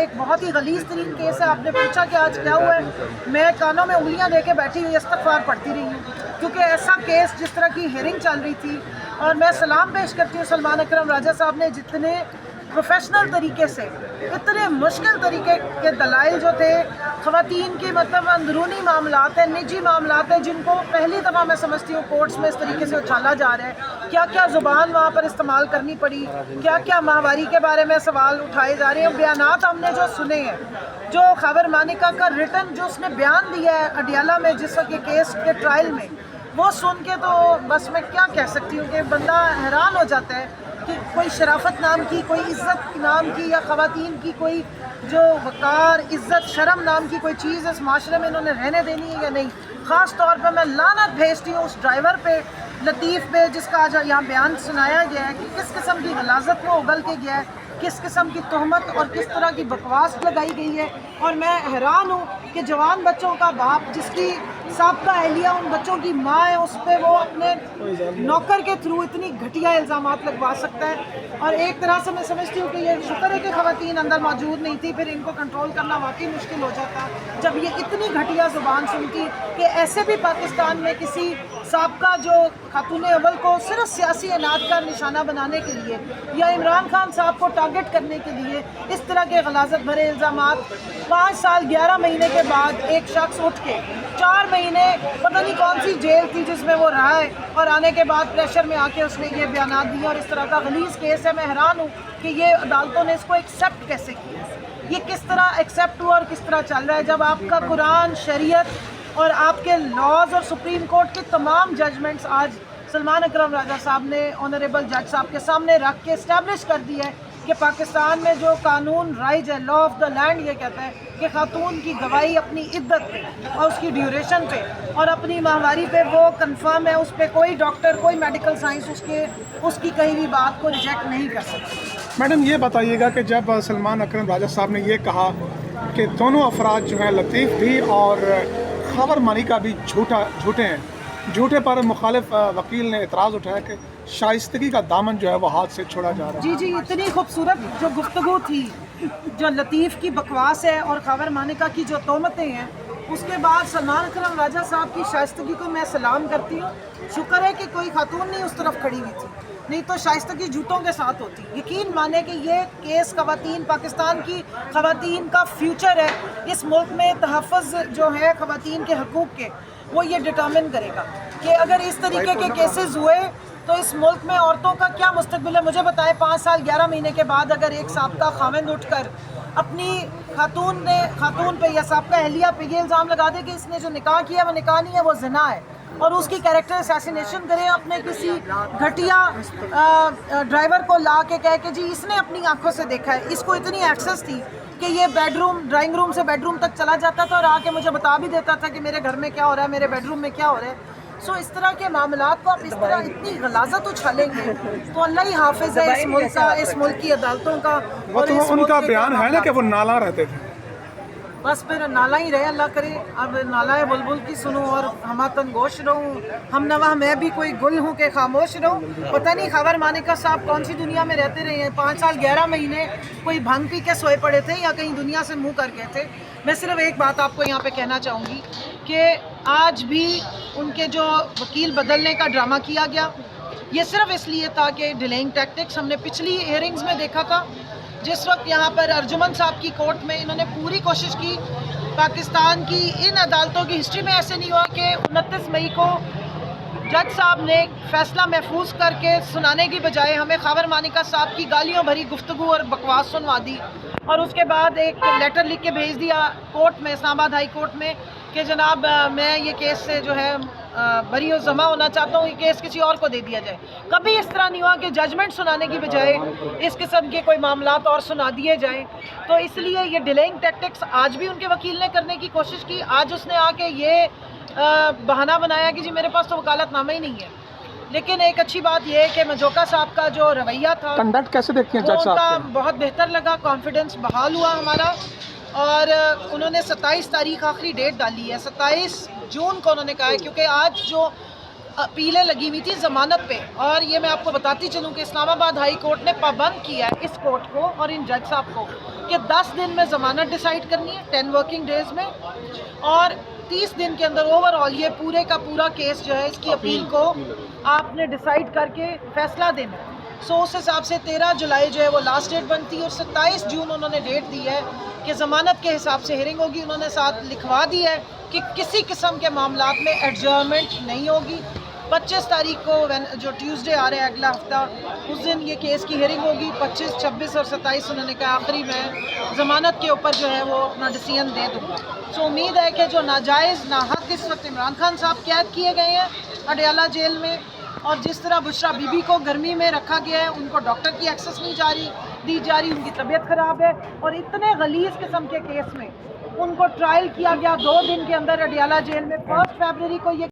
ایک بہت ہی غلیظ ترین کیس ہے. آپ نے پوچھا کہ آج کیا ہوا ہے, میں کانوں میں انگلیاں لے کے بیٹھی ہوئی استغفار پڑھتی رہی ہوں, کیونکہ ایسا کیس جس طرح کی ہیئرنگ چل رہی تھی. اور میں سلام پیش کرتی ہوں سلمان اکرم راجہ صاحب نے, جتنے پروفیشنل طریقے سے, اتنے مشکل طریقے کے دلائل جو تھے خواتین کی, مطلب اندرونی معاملات ہیں, نجی معاملات ہیں, جن کو پہلی دفعہ میں سمجھتی ہوں کورٹس میں اس طریقے سے اچھالا جا رہا ہے. کیا کیا زبان وہاں پر استعمال کرنی پڑی, کیا کیا ماہواری کے بارے میں سوال اٹھائے جا رہے ہیں. بیانات ہم نے جو سنے ہیں, جو خاور مانیکا کا ریٹن جو اس نے بیان دیا ہے اڈیالہ میں جس وقت یہ کیس کے ٹرائل میں, وہ سن کے تو بس میں کیا کہہ سکتی ہوں کہ بندہ حیران ہو جاتا ہے کہ کوئی شرافت نام کی, کوئی عزت نام کی, یا خواتین کی کوئی جو وقار, عزت, شرم نام کی کوئی چیز اس معاشرے میں انہوں نے رہنے دینی ہے یا نہیں. خاص طور پہ میں لعنت بھیجتی ہوں اس ڈرائیور پہ, لطیف پہ, جس کا آج یہاں بیان سنایا گیا ہے کہ کس قسم کی غلاظت کو اگل کے گیا ہے, کس قسم کی تہمت اور کس طرح کی بکواس لگائی گئی ہے. اور میں حیران ہوں کہ جوان بچوں کا باپ, جس کی سابقہ اہلیہ ان بچوں کی ماں ہے, اس پہ وہ اپنے نوکر کے تھرو اتنی گھٹیا الزامات لگوا سکتا ہے. اور ایک طرح سے میں سمجھتی ہوں کہ یہ شکر ہے کہ خواتین اندر موجود نہیں تھی, پھر ان کو کنٹرول کرنا واقعی مشکل ہو جاتا جب یہ اتنی گھٹیا زبان سنتی کہ ایسے بھی پاکستان میں کسی سابقہ جو خاتون اول کو صرف سیاسی اناد کا نشانہ بنانے کے لیے یا عمران خان صاحب کو ٹارگٹ کرنے کے لیے اس طرح کے غلاظت بھرے الزامات 5 سال 11 مہینے کے بعد ایک شخص اٹھ کے 4 مہینے پتہ نہیں کون سی جیل تھی جس میں وہ رہا ہے, اور آنے کے بعد پریشر میں آ کے اس نے یہ بیانات دیے. اور اس طرح کا غلیظ کیس ہے. میں حیران ہوں کہ یہ عدالتوں نے اس کو ایکسیپٹ کیسے کیا, یہ کس طرح ایکسیپٹ ہوا اور کس طرح چل رہا ہے, جب آپ کا قرآن, شریعت اور آپ کے لاز اور سپریم کورٹ کے تمام ججمنٹس آج سلمان اکرم راجہ صاحب نے آنریبل جج صاحب کے سامنے رکھ کے اسٹیبلش کر دیا ہے کہ پاکستان میں جو قانون رائج ہے, لا آف دا لینڈ یہ کہتا ہے کہ خاتون کی گواہی اپنی عدت پہ اور اس کی ڈیوریشن پہ اور اپنی ماہواری پہ وہ کنفرم ہے, اس پہ کوئی ڈاکٹر, کوئی میڈیکل سائنس اس کی کہیں بھی بات کو ریجیکٹ نہیں کر سکتا. میڈم یہ بتائیے گا کہ جب سلمان اکرم راجہ صاحب نے یہ کہا کہ دونوں افراد جو ہیں, لطیف بھی اور خاور مانیکا بھی جھوٹے ہیں, جھوٹے پر مخالف وکیل نے اعتراض اٹھایا کہ شائستگی کا دامن جو ہے وہ ہاتھ سے چھوڑا جا رہا ہے. جی اتنی خوبصورت جو گفتگو تھی, جو لطیف کی بکواس ہے اور خاور مانیکا کی جو تہمتیں ہیں, اس کے بعد سلمان اکرم راجہ صاحب کی شائستگی کو میں سلام کرتی ہوں. شکر ہے کہ کوئی خاتون نہیں اس طرف کھڑی ہوئی تھی, نہیں تو شائستگی جھوٹوں کے ساتھ ہوتی. یقین مانے کہ یہ کیس خواتین, پاکستان کی خواتین کا فیوچر ہے. اس ملک میں تحفظ جو ہے خواتین کے حقوق کے, وہ یہ ڈٹرمن کرے گا کہ اگر اس طریقے کے کیسز ہوئے تو اس ملک میں عورتوں کا کیا مستقبل ہے. مجھے بتائیں 5 سال 11 مہینے کے بعد اگر ایک سابقہ خاوند اٹھ کر اپنی خاتون پہ یا سابقہ اہلیہ پہ یہ الزام لگا دے کہ اس نے جو نکاح کیا وہ نکاح نہیں ہے, وہ زنا ہے, اور اس کی کیریکٹر اسیسینیشن کرے, اپنے کسی گھٹیا ڈرائیور کو لا کے کہے کہ جی اس نے اپنی آنکھوں سے دیکھا ہے, اس کو اتنی ایکسس تھی کہ یہ ڈرائنگ روم سے بیڈ روم تک چلا جاتا تھا اور آ کے مجھے بتا بھی دیتا تھا کہ میرے گھر میں کیا ہو رہا ہے, میرے بیڈ روم میں کیا ہو رہا ہے. سو اس طرح کے معاملات کو آپ اس طرح اتنی غلاظت اچھالیں گے تو اللہ ہی حافظ ہے اس ملک کا, اس ملک کی عدالتوں کا. اور ان کا بیان ہے نا کہ وہ نالاں رہتے تھے, بس پھر نالا ہی رہے, اللہ کرے اب نالائے بلبل کی سنوں اور ہماتن گوش رہوں, ہم نوا میں بھی کوئی گل ہوں کہ خاموش رہوں. پتہ نہیں خاور مانیکا صاحب کون سی دنیا میں رہتے رہے ہیں, 5 سال 11 مہینے کوئی بھنگ پی کے سوئے پڑے تھے یا کہیں دنیا سے منہ کر گئے تھے. میں صرف ایک بات آپ کو یہاں پہ کہنا چاہوں گی کہ آج بھی ان کے جو وکیل بدلنے کا ڈرامہ کیا گیا, یہ صرف اس لیے تھا کہ ڈیلینگ ٹیکٹکس ہم نے پچھلی ہیئرنگز میں دیکھا تھا, جس وقت یہاں پر ارجمن صاحب کی کورٹ میں انہوں نے پوری کوشش کی. پاکستان کی ان عدالتوں کی ہسٹری میں ایسے نہیں ہوا کہ 29 مئی کو جج صاحب نے فیصلہ محفوظ کر کے سنانے کی بجائے ہمیں خاور مانیکا صاحب کی گالیوں بھری گفتگو اور بکواس سنوا دی, اور اس کے بعد ایک لیٹر لکھ کے بھیج دیا کورٹ میں, اسلام آباد ہائی کورٹ میں, کہ جناب میں یہ کیس سے جو ہے بری و ضمع ہونا چاہتا ہوں, یہ کیس کسی اور کو دے دیا جائے. کبھی اس طرح نہیں ہوا کہ ججمنٹ سنانے کی بجائے اس قسم کے کوئی معاملات اور سنا دیے جائیں. تو اس لیے یہ ڈیلینگ ٹیکٹکس آج بھی ان کے وکیل نے کرنے کی کوشش کی. آج اس نے آ کے یہ بہانہ بنایا کہ جی میرے پاس تو وکالت نامہ ہی نہیں ہے. لیکن ایک اچھی بات یہ ہے کہ مجوکا صاحب کا جو رویہ تھا, کنڈکٹ کیسے دیکھتے ہیں وہ جج ان کا صاحب؟ بہت بہتر لگا, کانفیڈنس بحال ہوا ہمارا. اور انہوں نے 27 تاریخ آخری ڈیٹ ڈالی ہے, 27 جون کو انہوں نے کہا ہے, کیونکہ آج جو اپیلیں لگی ہوئی تھی ضمانت پہ, اور یہ میں آپ کو بتاتی چلوں کہ اسلام آباد ہائی کورٹ نے پابند کیا ہے اس کورٹ کو اور ان جج صاحب کو کہ 10 دن میں ضمانت ڈیسائیڈ کرنی ہے 10 ورکنگ ڈیز میں، اور 30 دن کے اندر اوور آل یہ پورے کا پورا کیس جو ہے اس کی اپیل کو آپ نے ڈیسائیڈ کر کے فیصلہ دینا ہے۔ سو اس حساب سے 13 جولائی جو ہے وہ لاسٹ ڈیٹ بنتی ہے، اور 27 جون انہوں نے ڈیٹ دی ہے کہ ضمانت کے حساب سے ہیئرنگ ہوگی۔ انہوں نے ساتھ لکھوا دی ہے کہ کسی قسم کے معاملات میں ایڈجرنمنٹ نہیں ہوگی۔ 25 تاریخ کو جو ٹیوزڈے آ رہا ہے اگلا ہفتہ، اس دن یہ کیس کی ہیئرنگ ہوگی۔ 25، 26 اور 27 انہوں نے کہا آخری میں ضمانت کے اوپر جو ہے وہ اپنا ڈیسیژن دے دوں گا۔ سو امید ہے کہ جو ناجائز ناحق اس وقت عمران خان صاحب قید کیے گئے ہیں اڈیالہ جیل میں، اور جس طرح بشرا بی بی کو گرمی میں رکھا گیا ہے، ان کو ڈاکٹر کی ایکسیس نہیں دی جا رہی، ان کی طبیعت خراب ہے، اور اتنے غلیظ قسم کے کیس میں ان کو ٹرائل کیا گیا 2 دن کے اندر اڈیالہ جیل میں۔ 1 فیبرری کو یہ